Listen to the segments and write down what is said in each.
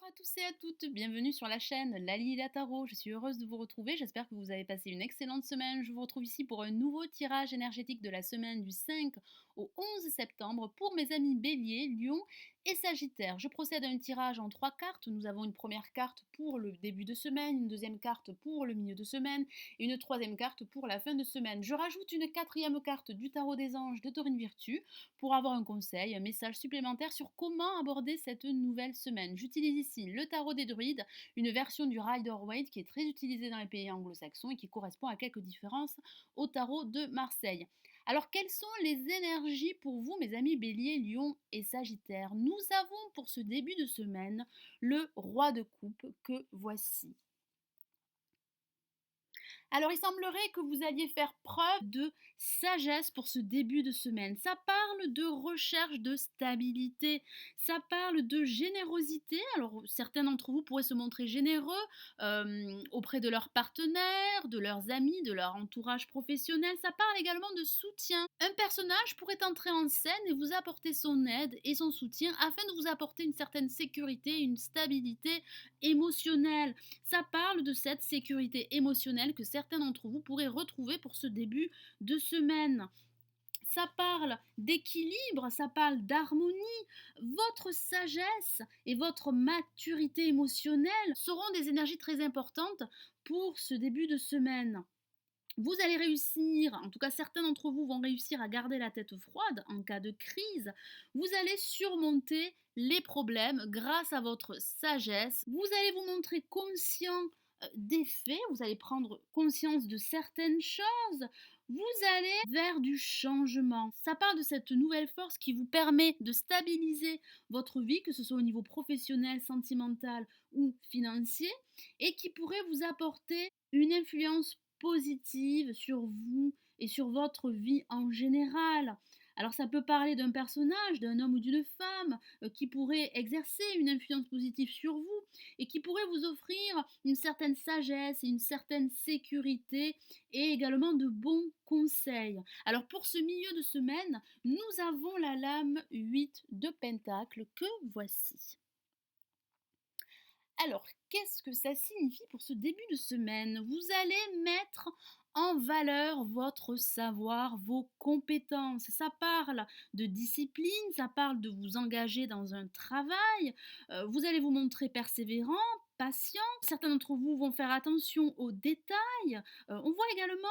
à tous et à toutes, bienvenue sur la chaîne Lali la Tarot. Je suis heureuse de vous retrouver, j'espère que vous avez passé une excellente semaine. Je vous retrouve ici pour un nouveau tirage énergétique de la semaine du 5 au 11 septembre pour mes amis Bélier, Lion et Sagittaire. Je procède à un tirage en 3 cartes. Nous avons une première carte pour le début de semaine, une deuxième carte pour le milieu de semaine et une troisième carte pour la fin de semaine. Je rajoute une quatrième carte du tarot des anges de Taurine Virtue pour avoir un conseil, un message supplémentaire sur comment aborder cette nouvelle semaine. J'utilise ici le tarot des druides, une version du Rider-Waite qui est très utilisée dans les pays anglo-saxons et qui correspond à quelques différences au tarot de Marseille. Alors, quelles sont les énergies pour vous, mes amis Bélier, Lion et Sagittaire? Nous avons pour ce début de semaine le roi de coupe que voici. Alors, il semblerait que vous alliez faire preuve de sagesse pour ce début de semaine. Ça parle de recherche de stabilité, ça parle de générosité. Alors, certains d'entre vous pourraient se montrer généreux auprès de leurs partenaires, de leurs amis, de leur entourage professionnel. Ça parle également de soutien. Un personnage pourrait entrer en scène et vous apporter son aide et son soutien afin de vous apporter une certaine sécurité, une stabilité émotionnelle. Ça parle de cette sécurité émotionnelle que certains d'entre vous pourraient retrouver pour ce début de semaine. Ça parle d'équilibre, ça parle d'harmonie. Votre sagesse et votre maturité émotionnelle seront des énergies très importantes pour ce début de semaine. Vous allez réussir, en tout cas certains d'entre vous vont réussir à garder la tête froide en cas de crise. Vous allez surmonter les problèmes grâce à votre sagesse. Vous allez vous montrer conscient des faits, vous allez prendre conscience de certaines choses. Vous allez vers du changement. Ça part de cette nouvelle force qui vous permet de stabiliser votre vie, que ce soit au niveau professionnel, sentimental ou financier, et qui pourrait vous apporter une influence positive sur vous et sur votre vie en général. Alors ça peut parler d'un personnage, d'un homme ou d'une femme qui pourrait exercer une influence positive sur vous et qui pourrait vous offrir une certaine sagesse et une certaine sécurité et également de bons conseils. Alors pour ce milieu de semaine, nous avons la lame 8 de Pentacle que voici. Alors, qu'est-ce que ça signifie pour ce début de semaine? Vous allez mettre en valeur votre savoir, vos compétences. Ça parle de discipline, ça parle de vous engager dans un travail. Vous allez vous montrer persévérant, patient. Certains d'entre vous vont faire attention aux détails. On voit également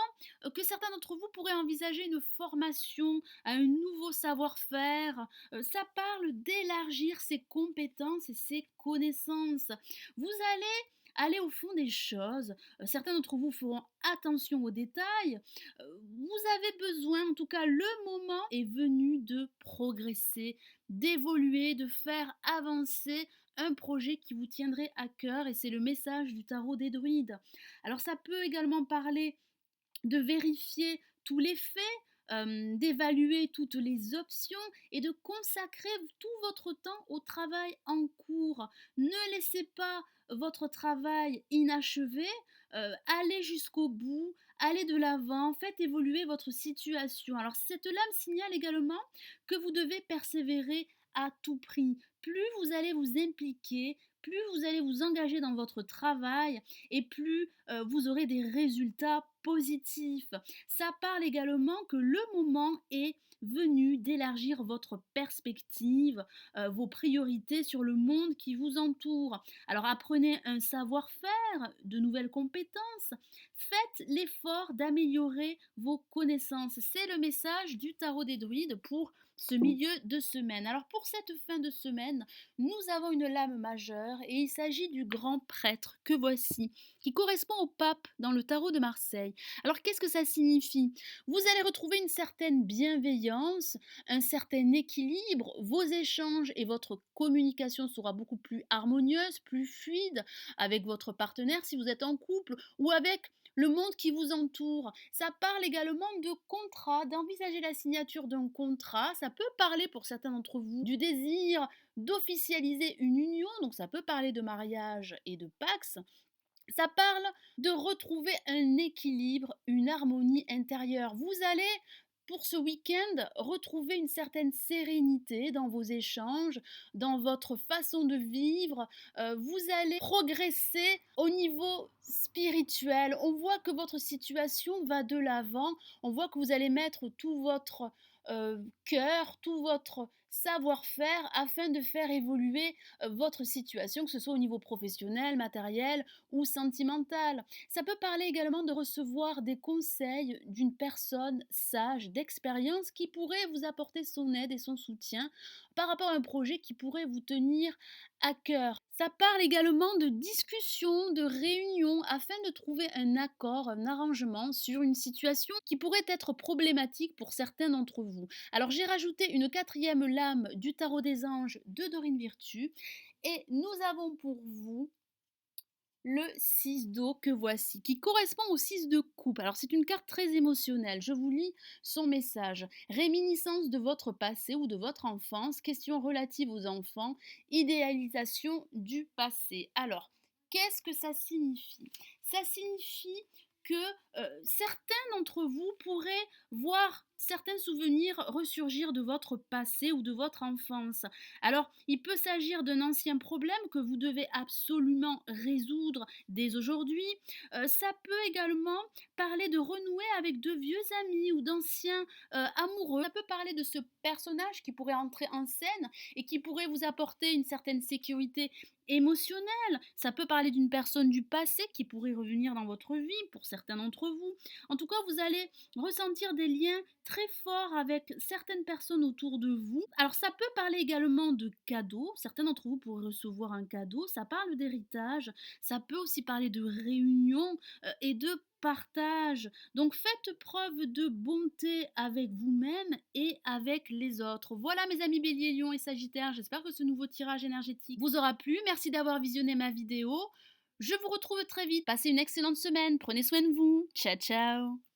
que certains d'entre vous pourraient envisager une formation à un nouveau savoir-faire. Ça parle d'élargir ses compétences et ses connaissances. Vous allez aller au fond des choses. Certains d'entre vous feront attention aux détails. Vous avez besoin, en tout cas le moment est venu de progresser, d'évoluer, de faire avancer un projet qui vous tiendrait à cœur et c'est le message du tarot des druides. Alors ça peut également parler de vérifier tous les faits, d'évaluer toutes les options et de consacrer tout votre temps au travail en cours. Ne laissez pas votre travail inachevé, allez jusqu'au bout, allez de l'avant, faites évoluer votre situation. Alors cette lame signale également que vous devez persévérer à tout prix. Plus vous allez vous impliquer, plus vous allez vous engager dans votre travail et plus vous aurez des résultats positifs. Ça parle également que le moment est venu d'élargir votre perspective, vos priorités sur le monde qui vous entoure. Alors apprenez un savoir-faire, de nouvelles compétences, faites l'effort d'améliorer vos connaissances. C'est le message du tarot des druides pour ce milieu de semaine. Alors pour cette fin de semaine, nous avons une lame majeure et il s'agit du grand prêtre que voici, qui correspond au pape dans le tarot de Marseille. Alors qu'est-ce que ça signifie? Vous allez retrouver une certaine bienveillance, un certain équilibre, vos échanges et votre communication sera beaucoup plus harmonieuse, plus fluide avec votre partenaire si vous êtes en couple ou avec le monde qui vous entoure. Ça parle également de contrat, d'envisager la signature d'un contrat. Ça peut parler pour certains d'entre vous du désir d'officialiser une union, donc ça peut parler de mariage et de pax. Ça parle de retrouver un équilibre, une harmonie intérieure. Vous allez pour ce week-end, retrouver une certaine sérénité dans vos échanges, dans votre façon de vivre. Vous allez progresser au niveau spirituel. On voit que votre situation va de l'avant. On voit que vous allez mettre tout votre cœur, tout votre savoir-faire afin de faire évoluer votre situation, que ce soit au niveau professionnel, matériel ou sentimental. Ça peut parler également de recevoir des conseils d'une personne sage, d'expérience, qui pourrait vous apporter son aide et son soutien par rapport à un projet qui pourrait vous tenir à cœur. Ça parle également de discussion, de réunion, afin de trouver un accord, un arrangement sur une situation qui pourrait être problématique pour certains d'entre vous. Alors j'ai rajouté une quatrième lame du tarot des anges de Dorine Virtue et nous avons pour vous le 6 d'eau que voici, qui correspond au 6 de coupe. Alors c'est une carte très émotionnelle. Je vous lis son message. Réminiscence de votre passé ou de votre enfance, questions relatives aux enfants, idéalisation du passé. Alors, qu'est-ce que ça signifie? Ça signifie que certains d'entre vous pourraient voir certains souvenirs ressurgir de votre passé ou de votre enfance. Alors, il peut s'agir d'un ancien problème que vous devez absolument résoudre dès aujourd'hui. Ça peut également parler de renouer avec de vieux amis ou d'anciens amoureux. Ça peut parler de ce personnage qui pourrait entrer en scène et qui pourrait vous apporter une certaine sécurité émotionnelle. Ça peut parler d'une personne du passé qui pourrait revenir dans votre vie pour certains d'entre vous. En tout cas, vous allez ressentir des liens très forts avec certaines personnes autour de vous. Alors ça peut parler également de cadeaux. Certains d'entre vous pourraient recevoir un cadeau. Ça parle d'héritage. Ça peut aussi parler de réunion et de partage. Donc faites preuve de bonté avec vous-même et avec les autres. Voilà mes amis Bélier, Lion et Sagittaire, j'espère que ce nouveau tirage énergétique vous aura plu. Merci d'avoir visionné ma vidéo. Je vous retrouve très vite. Passez une excellente semaine. Prenez soin de vous. Ciao ciao.